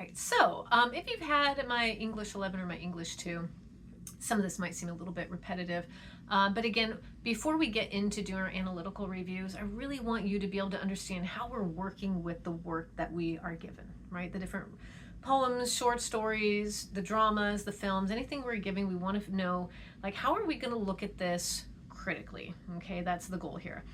right, so if you've had my English 11 or my English 2, some of this might seem a little bit repetitive. But again, before we get into doing our analytical reviews, I really want you to be able to understand how we're working with the work that we are given, right? The different poems, short stories, the dramas, the films, anything we're giving, we want to know, like, how are we going to look at this critically? Okay, that's the goal here.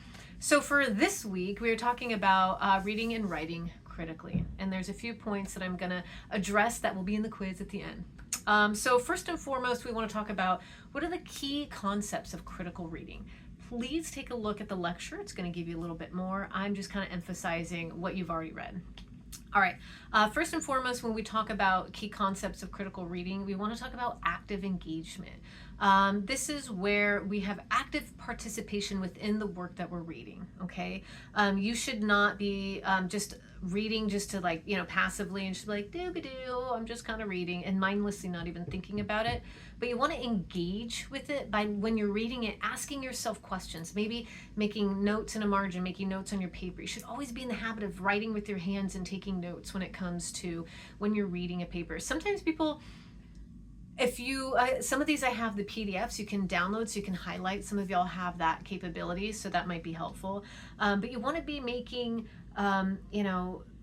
So for this week, we are talking about reading and writing critically. And there's a few points that I'm going to address that will be in the quiz at the end. So first and foremost, we want to talk about what are the key concepts of critical reading. Please take a look at the lecture. It's going to give you a little bit more. I'm just kind of emphasizing what you've already read. All right, first and foremost, when we talk about key concepts of critical reading, we want to talk about active engagement. This is where we have active participation within the work that we're reading, okay? You should not be just reading just to, like, passively and just be like, doo-ba-doo, I'm just kind of reading and mindlessly not even thinking about it. But you want to engage with it by, when you're reading it, asking yourself questions, maybe making notes in a margin, making notes on your paper. You should always be in the habit of writing with your hands and taking notes when it comes to when you're reading a paper. Sometimes people, if you some of these, I have the PDFs you can download so you can highlight. Some of y'all have that capability, so that might be helpful. But you want to be making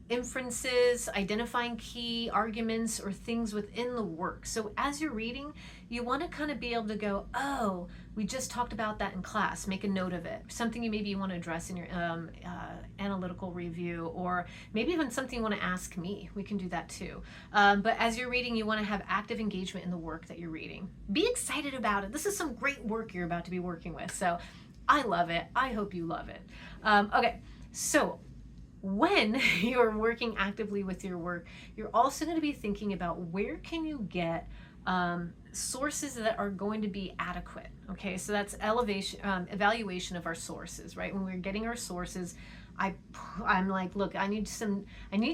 inferences, identifying key arguments or things within the work. So as you're reading, you want to kind of be able to go, oh, we just talked about that in class. Make a note of it. Something you want to address in your analytical review, or maybe even something you want to ask me. We can do that too. But as you're reading, you want to have active engagement in the work that you're reading. Be excited about it. This is some great work you're about to be working with. So I love it. I hope you love it. Okay, so when you're working actively with your work, you're also going to be thinking about where can you get sources that are going to be adequate. Okay, so that's evaluation of our sources, right? When we're getting our sources, I'm like, look, I need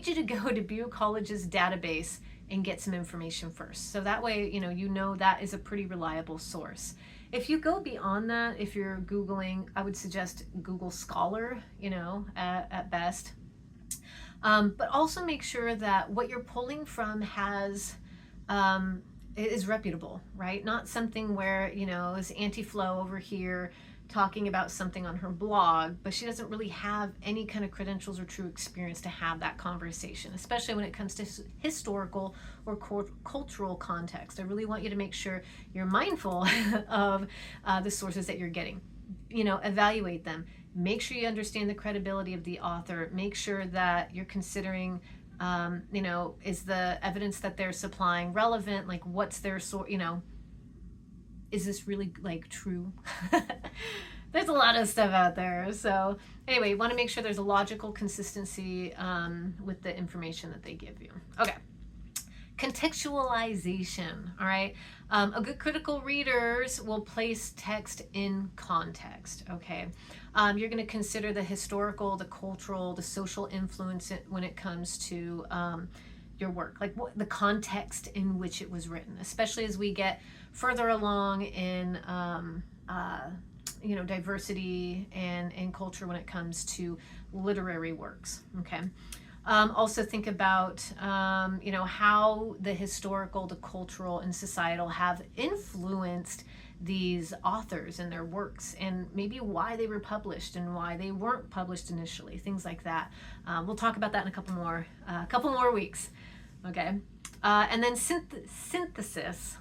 you to go to Butte College's database and get some information first. So that way, you know that is a pretty reliable source. If you go beyond that, if you're Googling, I would suggest Google Scholar, at best. But also make sure that what you're pulling from is reputable, right? Not something where, is Auntie Flo over here talking about something on her blog, but she doesn't really have any kind of credentials or true experience to have that conversation, especially when it comes to historical or cultural context. I really want you to make sure you're mindful of the sources that you're getting. Evaluate them. Make sure you understand the credibility of the author. Make sure that you're considering is the evidence that they're supplying relevant? Like, what's their source? Is this really, like, true? There's a lot of stuff out there. So anyway, you want to make sure there's a logical consistency with the information that they give you. Okay. Contextualization, all right? A good critical readers will place text in context, okay? You're going to consider the historical, the cultural, the social influence when it comes to your work, like the context in which it was written, especially as we get further along in diversity and culture when it comes to literary works, okay? Also think about, how the historical, the cultural, and societal have influenced these authors and their works, and maybe why they were published and why they weren't published initially, things like that. We'll talk about that in a couple more weeks, okay? And then synthesis.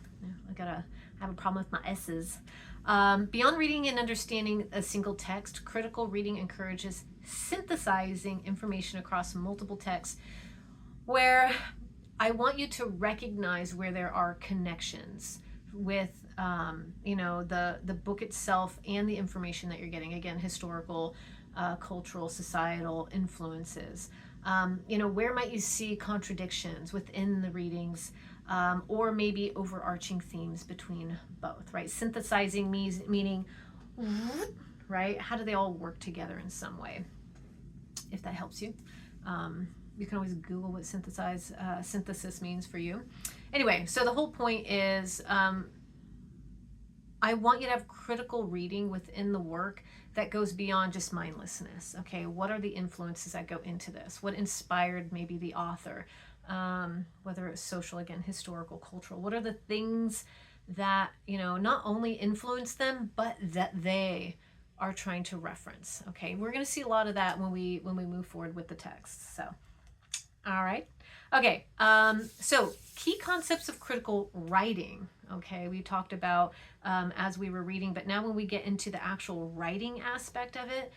I have a problem with my S's. Beyond reading and understanding a single text, critical reading encourages synthesizing information across multiple texts, where I want you to recognize where there are connections with the book itself and the information that you're getting. Again, historical, cultural, societal influences. Where might you see contradictions within the readings, or maybe overarching themes between both, right? Synthesizing meaning, right? How do they all work together in some way? If that helps you. You can always Google what synthesis means for you. Anyway, so the whole point is, I want you to have critical reading within the work that goes beyond just mindlessness. Okay, what are the influences that go into this? What inspired maybe the author? whether it's social, again, historical, cultural. What are the things that, not only influence them, but that they are trying to reference? Okay, we're going to see a lot of that when we move forward with the text. So, all right. Okay, so key concepts of critical writing. Okay, we talked about as we were reading, but now when we get into the actual writing aspect of it,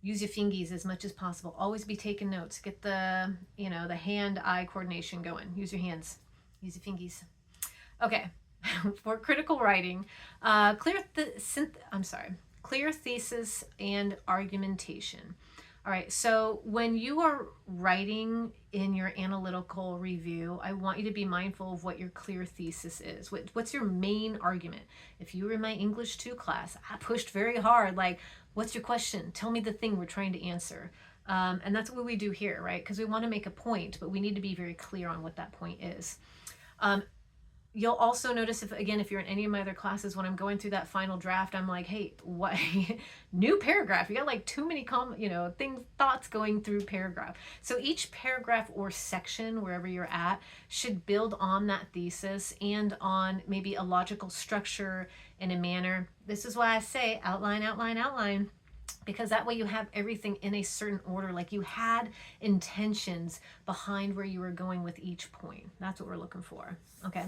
use your fingies as much as possible. Always be taking notes. Get the, the hand-eye coordination going. Use your hands. Use your fingies. Okay, for critical writing, clear thesis and argumentation. All right, so when you are writing in your analytical review, I want you to be mindful of what your clear thesis is. What's your main argument? If you were in my English 2 class, I pushed very hard, like, what's your question? Tell me the thing we're trying to answer. And that's what we do here, right? Because we want to make a point, but we need to be very clear on what that point is. You'll also notice if you're in any of my other classes, when I'm going through that final draft, I'm like, hey, what new paragraph? You got like too many thoughts going through paragraph. So each paragraph or section, wherever you're at, should build on that thesis and on maybe a logical structure in a manner. This is why I say outline, outline, outline, because that way you have everything in a certain order, like you had intentions behind where you were going with each point. That's what we're looking for. Okay.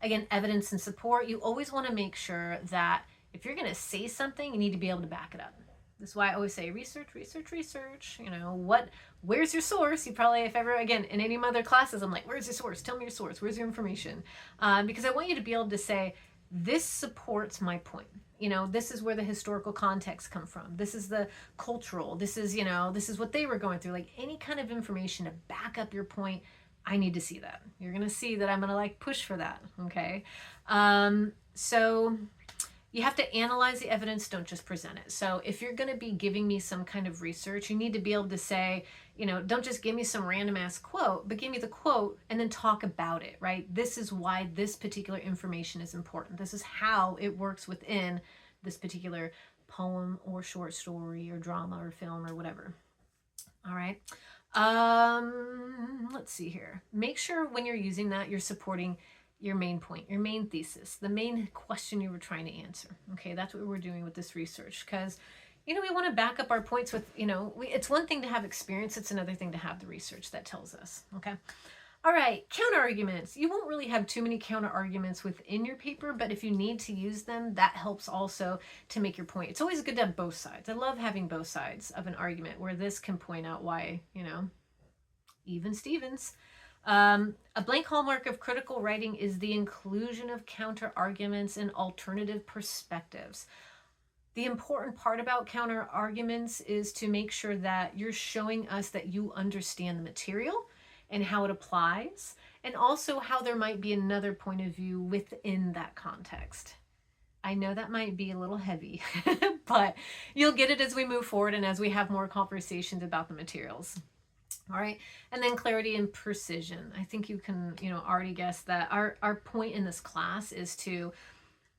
Again, evidence and support. You always want to make sure that if you're going to say something, you need to be able to back it up. This is why I always say research, research, research. Where's your source? You probably, if ever, again, in any of my other classes, I'm like, where's your source? Tell me your source. Where's your information? Because I want you to be able to say, this supports my point. This is where the historical context come from. This is the cultural. This is what they were going through. Like any kind of information to back up your point, I need to see that. You're going to see that I'm going to push for that. Okay. So you have to analyze the evidence. Don't just present it. So if you're going to be giving me some kind of research, you need to be able to say, don't just give me some random ass quote, but give me the quote and then talk about it, right? This is why this particular information is important. This is how it works within this particular poem or short story or drama or film or whatever. All right. Let's see here. Make sure when you're using that, you're supporting your main point, your main thesis, the main question you were trying to answer. Okay, that's what we're doing with this research, because we want to back up our points with, it's one thing to have experience, it's another thing to have the research that tells us. Okay. All right, counter arguments. You won't really have too many counter arguments within your paper, but if you need to use them, that helps also to make your point. It's always good to have both sides. I love having both sides of an argument where this can point out why, even Stevens. A blank hallmark of critical writing is the inclusion of counter arguments and alternative perspectives. The important part about counter arguments is to make sure that you're showing us that you understand the material and how it applies, and also how there might be another point of view within that context. I know that might be a little heavy, but you'll get it as we move forward and as we have more conversations about the materials. All right. And then clarity and precision. I think you can, already guess that our point in this class is to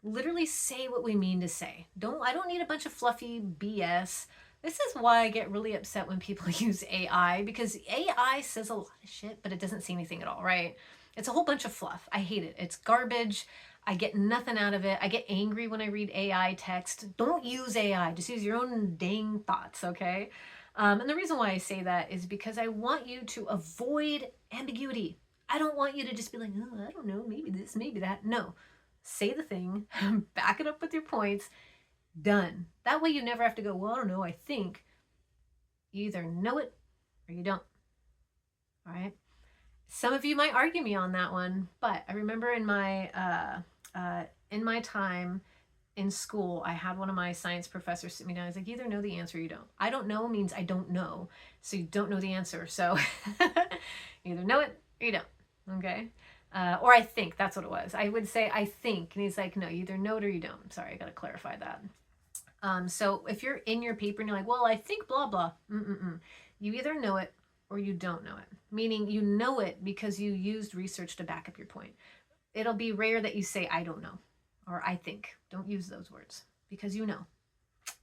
literally say what we mean to say. I don't need a bunch of fluffy BS. This is why I get really upset when people use AI, because AI says a lot of shit, but it doesn't say anything at all, right? It's a whole bunch of fluff. I hate it. It's garbage. I get nothing out of it. I get angry when I read AI text. Don't use AI. Just use your own dang thoughts, okay? And the reason why I say that is because I want you to avoid ambiguity. I don't want you to just be like, oh, I don't know, maybe this, maybe that. No. Say the thing, back it up with your points, done. That way you never have to go, well, I don't know, I think. You either know it or you don't. All right? Some of you might argue me on that one, but I remember in my time in school, I had one of my science professors sit me down. I was like, you either know the answer or you don't. I don't know means I don't know. So you don't know the answer. So you either know it or you don't. Okay? Or I think, that's what it was. I would say, I think. And he's like, no, you either know it or you don't. Sorry, I got to clarify that. So if you're in your paper and you're like, well, I think blah, blah. You either know it or you don't know it. Meaning you know it because you used research to back up your point. It'll be rare that you say, I don't know. Or I think. Don't use those words because you know.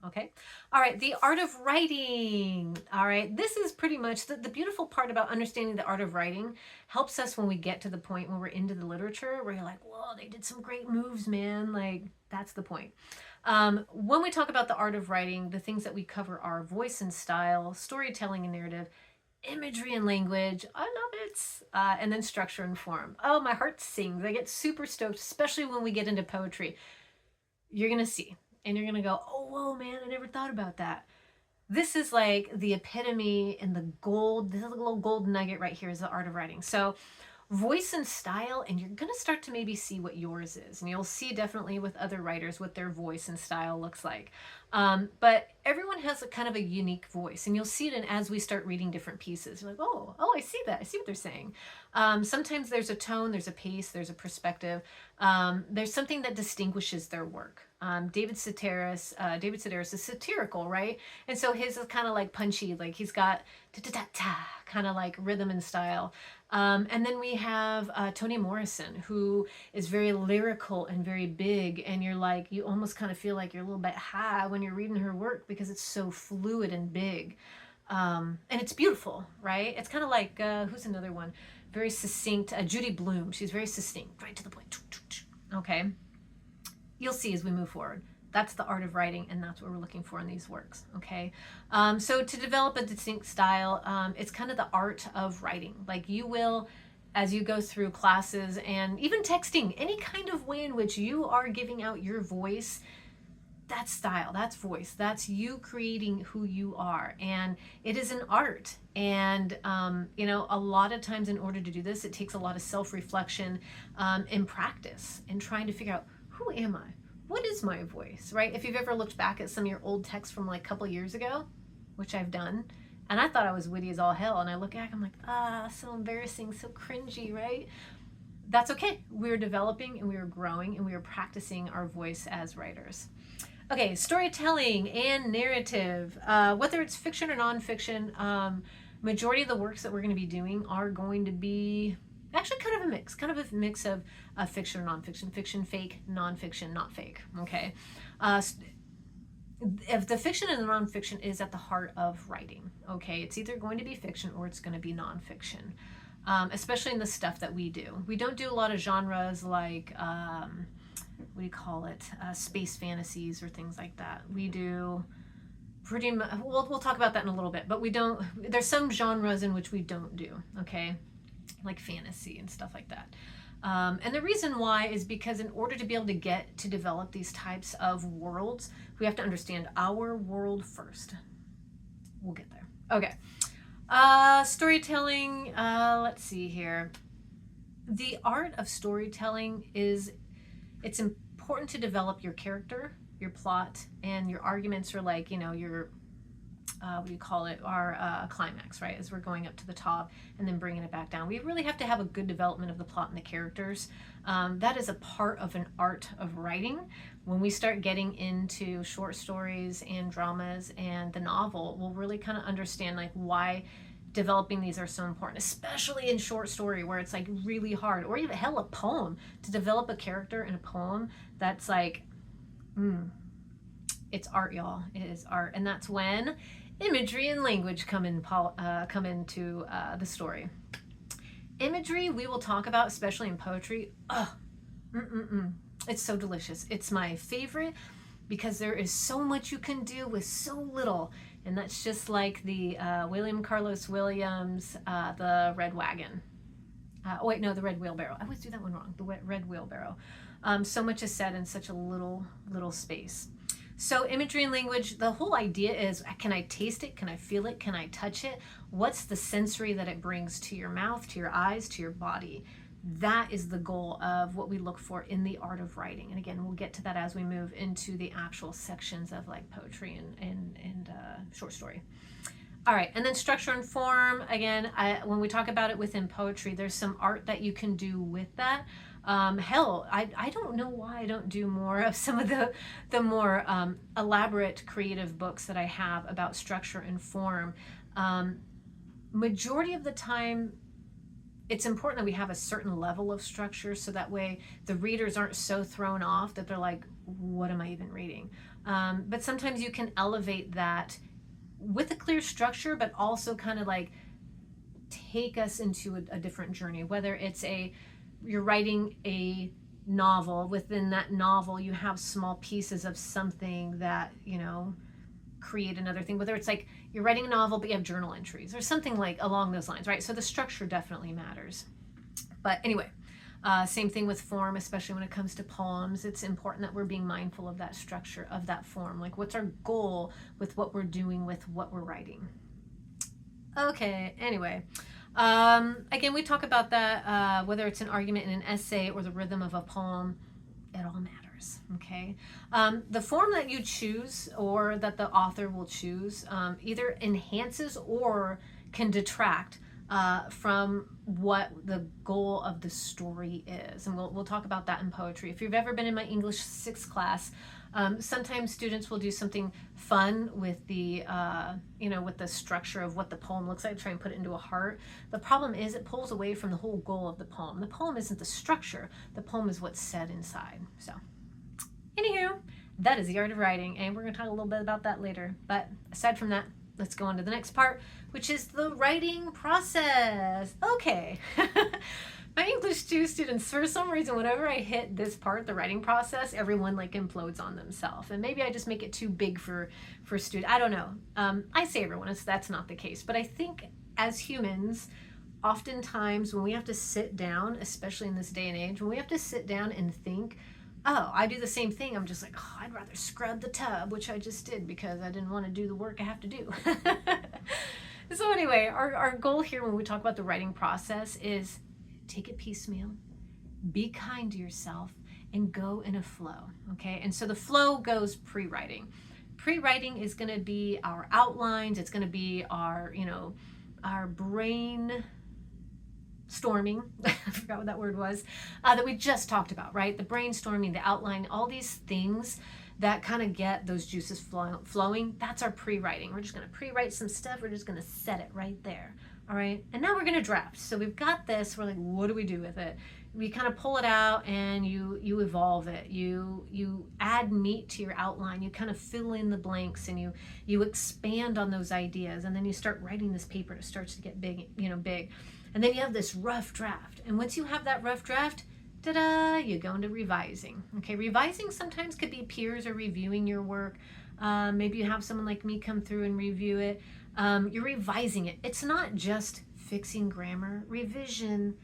Okay. All right. The art of writing. All right. This is pretty much the beautiful part about understanding the art of writing helps us when we get to the point when we're into the literature where you're like, whoa, they did some great moves, man. Like, that's the point. When we talk about the art of writing, the things that we cover are voice and style, storytelling and narrative, imagery and language. I love it. And then structure and form. Oh, my heart sings. I get super stoked, especially when we get into poetry. You're going to see. And you're going to go, oh, whoa, man, I never thought about that. This is like the epitome and the gold, this little gold nugget right here is the art of writing. So voice and style, and you're going to start to maybe see what yours is. And you'll see definitely with other writers what their voice and style looks like. But everyone has a kind of a unique voice, and you'll see it in, as we start reading different pieces. You're like, oh, I see that. I see what they're saying. Sometimes there's a tone, there's a pace, there's a perspective. There's something that distinguishes their work. David Sedaris is satirical, right? And so his is kind of like punchy, like he's got ta-ta-ta-ta kind of like rhythm and style. And then we have Toni Morrison, who is very lyrical and very big, and you're like, you almost kind of feel like you're a little bit high when you're reading her work because it's so fluid and big. And it's beautiful, right? It's kind of like, who's another one? Very succinct, Judy Blume. She's very succinct, right to the point. Okay. You'll see as we move forward. That's the art of writing, and that's what we're looking for in these works, okay? So to develop a distinct style, it's kind of the art of writing. Like you will, as you go through classes and even texting, any kind of way in which you are giving out your voice, that's style, that's voice, that's you creating who you are. And it is an art. And, a lot of times in order to do this, it takes a lot of self-reflection and practice and trying to figure out, who am I? What is my voice, right? If you've ever looked back at some of your old texts from like a couple years ago, which I've done, and I thought I was witty as all hell, and I look back, I'm like, so embarrassing, so cringy, right? That's okay. We're developing and we are growing and we are practicing our voice as writers. Okay, storytelling and narrative, whether it's fiction or nonfiction, majority of the works that we're going to be doing are going to be actually kind of a mix of fiction or nonfiction, fiction, fake, nonfiction, not fake. Okay. If the fiction and the nonfiction is at the heart of writing, okay, it's either going to be fiction or it's going to be nonfiction, especially in the stuff that we do. We don't do a lot of genres like, what do you call it? Space fantasies or things like that. We do pretty much, we'll talk about that in a little bit, but there's some genres in which we don't do, okay? Like fantasy and stuff like that. And the reason why is because in order to be able to get to develop these types of worlds, we have to understand our world first. We'll get there. Okay. Storytelling, let's see here. The art of storytelling it's important to develop your character, your plot, and your arguments are like, your what do you call it, our climax, right, as we're going up to the top and then bringing it back down. We really have to have a good development of the plot and the characters. That is a part of an art of writing. When we start getting into short stories and dramas and the novel, we'll really kind of understand like why developing these are so important, especially in short story where it's like really hard, or even hell, a poem, to develop a character in a poem. That's like, it's art, y'all. It is art. And that's when imagery and language come into the story. Imagery we will talk about, especially in poetry. It's so delicious. It's my favorite because there is so much you can do with so little. And that's just like the William Carlos Williams, the Red Wagon. The Red Wheelbarrow. I always do that one wrong. The Red Wheelbarrow. So much is said in such a little space. So imagery and language, the whole idea is, can I taste it? Can I feel it? Can I touch it? What's the sensory that it brings to your mouth, to your eyes, to your body? That is the goal of what we look for in the art of writing. And again, we'll get to that as we move into the actual sections of like poetry and short story. All right, and then structure and form. Again, when we talk about it within poetry, there's some art that you can do with that. I don't know why I don't do more of some of the more elaborate creative books that I have about structure and form. Majority of the time, it's important that we have a certain level of structure so that way the readers aren't so thrown off that they're like, what am I even reading? But sometimes you can elevate that with a clear structure, but also kind of like take us into a different journey, whether it's you're writing a novel. Within that novel you have small pieces of something that, you know, create another thing, whether it's like you're writing a novel but you have journal entries or something like along those lines, right? So the structure definitely matters. But anyway, same thing with form, especially when it comes to poems. It's important that we're being mindful of that structure, of that form. Like, what's our goal with what we're doing, with what we're writing? Okay, anyway. Again, we talk about that, whether it's an argument in an essay or the rhythm of a poem, it all matters, okay? The form that you choose or that the author will choose either enhances or can detract from what the goal of the story is. And we'll talk about that in poetry. If you've ever been in my English 6th class, sometimes students will do something fun with the, with the structure of what the poem looks like, try and put it into a heart. The problem is it pulls away from the whole goal of the poem. The poem isn't the structure, the poem is what's said inside. So, anywho, that is the art of writing, and we're going to talk a little bit about that later. But aside from that, let's go on to the next part, which is the writing process. Okay. My English 2 students, for some reason, whenever I hit this part, the writing process, everyone like implodes on themselves. And maybe I just make it too big for students. I don't know. I say everyone, that's not the case. But I think as humans, oftentimes when we have to sit down, especially in this day and age, when we have to sit down and think, oh, I do the same thing. I'm just like, oh, I'd rather scrub the tub, which I just did because I didn't want to do the work I have to do. So anyway, our goal here when we talk about the writing process is take it piecemeal, be kind to yourself, and go in a flow, okay? And so the flow goes pre-writing. Pre-writing is going to be our outlines. It's going to be our, our brain storming. I forgot what that word was, that we just talked about, right? The brainstorming, the outline, all these things that kind of get those juices flowing. That's our pre-writing. We're just going to pre-write some stuff. We're just going to set it right there. All right. And now we're going to draft. So we've got this. We're like, what do we do with it? We kind of pull it out and you evolve it. You add meat to your outline. You kind of fill in the blanks and you expand on those ideas. And then you start writing this paper. It starts to get big, big. And then you have this rough draft. And once you have that rough draft, ta-da, you go into revising. Okay, revising sometimes could be peers or reviewing your work. Maybe you have someone like me come through and review it. You're revising it. It's not just fixing grammar. Revision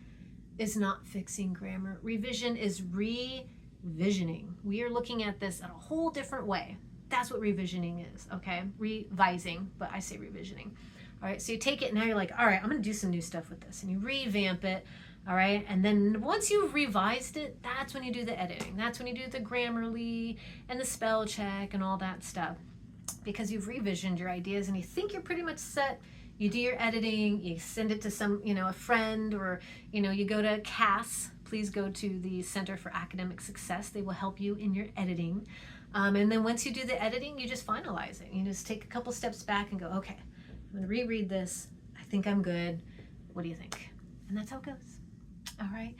is not fixing grammar. Revision is revisioning. We are looking at this in a whole different way. That's what revisioning is, okay? Revising, but I say revisioning. All right, so you take it and now you're like, all right, I'm going to do some new stuff with this. And you revamp it, all right? And then once you've revised it, that's when you do the editing. That's when you do the Grammarly and the spell check and all that stuff. Because you've revisioned your ideas and you think you're pretty much set. You do your editing, you send it to some, a friend, or, you go to CAS. Please go to the Center for Academic Success. They will help you in your editing. And then once you do the editing, you just finalize it. You just take a couple steps back and go, okay, I'm going to reread this. I think I'm good. What do you think? And that's how it goes. All right.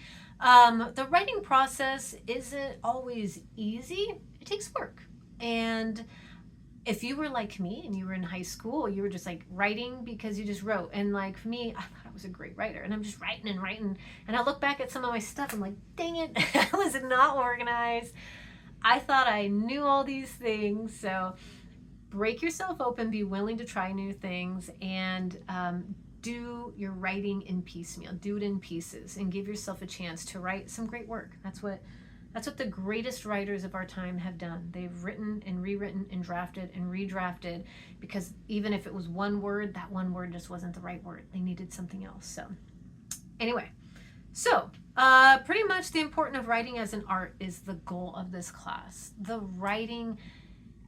The writing process isn't always easy. It takes work. And if you were like me and you were in high school, you were just like writing because you just wrote. And like for me, I thought I was a great writer and I'm just writing and writing. And I look back at some of my stuff, I'm like, dang it, I was not organized. I thought I knew all these things. So break yourself open, be willing to try new things, and do your writing in piecemeal. Do it in pieces and give yourself a chance to write some great work. That's what the greatest writers of our time have done. They've written and rewritten and drafted and redrafted, because even if it was one word, that one word just wasn't the right word. They needed something else. So anyway, pretty much the importance of writing as an art is the goal of this class. The writing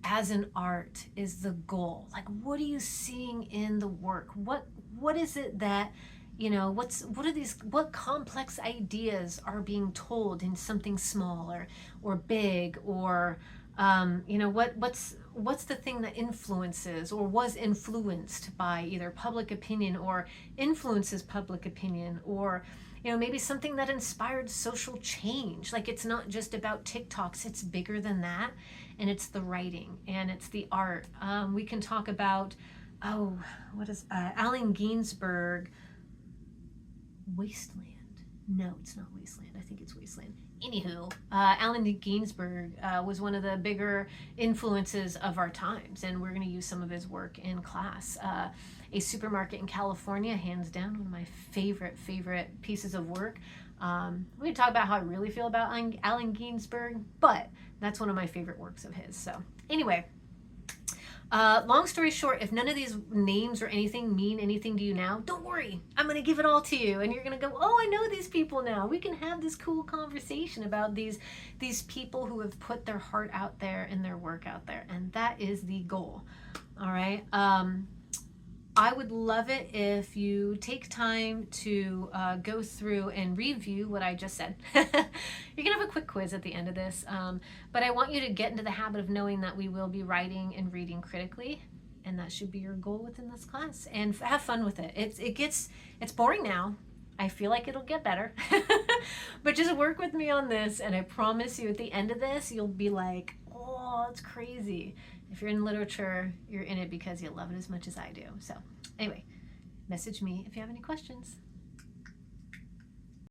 as an art is the goal. Like, what are you seeing in the work? What is it that, what complex ideas are being told in something small or big, or what's the thing that influences or was influenced by either public opinion or influences public opinion, or maybe something that inspired social change. Like, it's not just about TikToks, it's bigger than that. And it's the writing and it's the art. We can talk about, what is Allen Ginsberg, Wasteland. No, it's not Wasteland. I think it's Wasteland. Anywho, Allen Ginsberg was one of the bigger influences of our times, and we're going to use some of his work in class. A Supermarket in California, hands down, one of my favorite pieces of work. We can talk about how I really feel about Allen Ginsberg, but that's one of my favorite works of his. So anyway, long story short, if none of these names or anything mean anything to you now, don't worry. I'm going to give it all to you. And you're going to go, oh, I know these people now. We can have this cool conversation about these people who have put their heart out there and their work out there. And that is the goal. All right. I would love it if you take time to go through and review what I just said. You're going to have a quick quiz at the end of this, but I want you to get into the habit of knowing that we will be writing and reading critically, and that should be your goal within this class. And have fun with it. It's boring now. I feel like it'll get better, but just work with me on this, and I promise you at the end of this, you'll be like, oh, it's crazy. If you're in literature, you're in it because you love it as much as I do. So anyway, message me if you have any questions.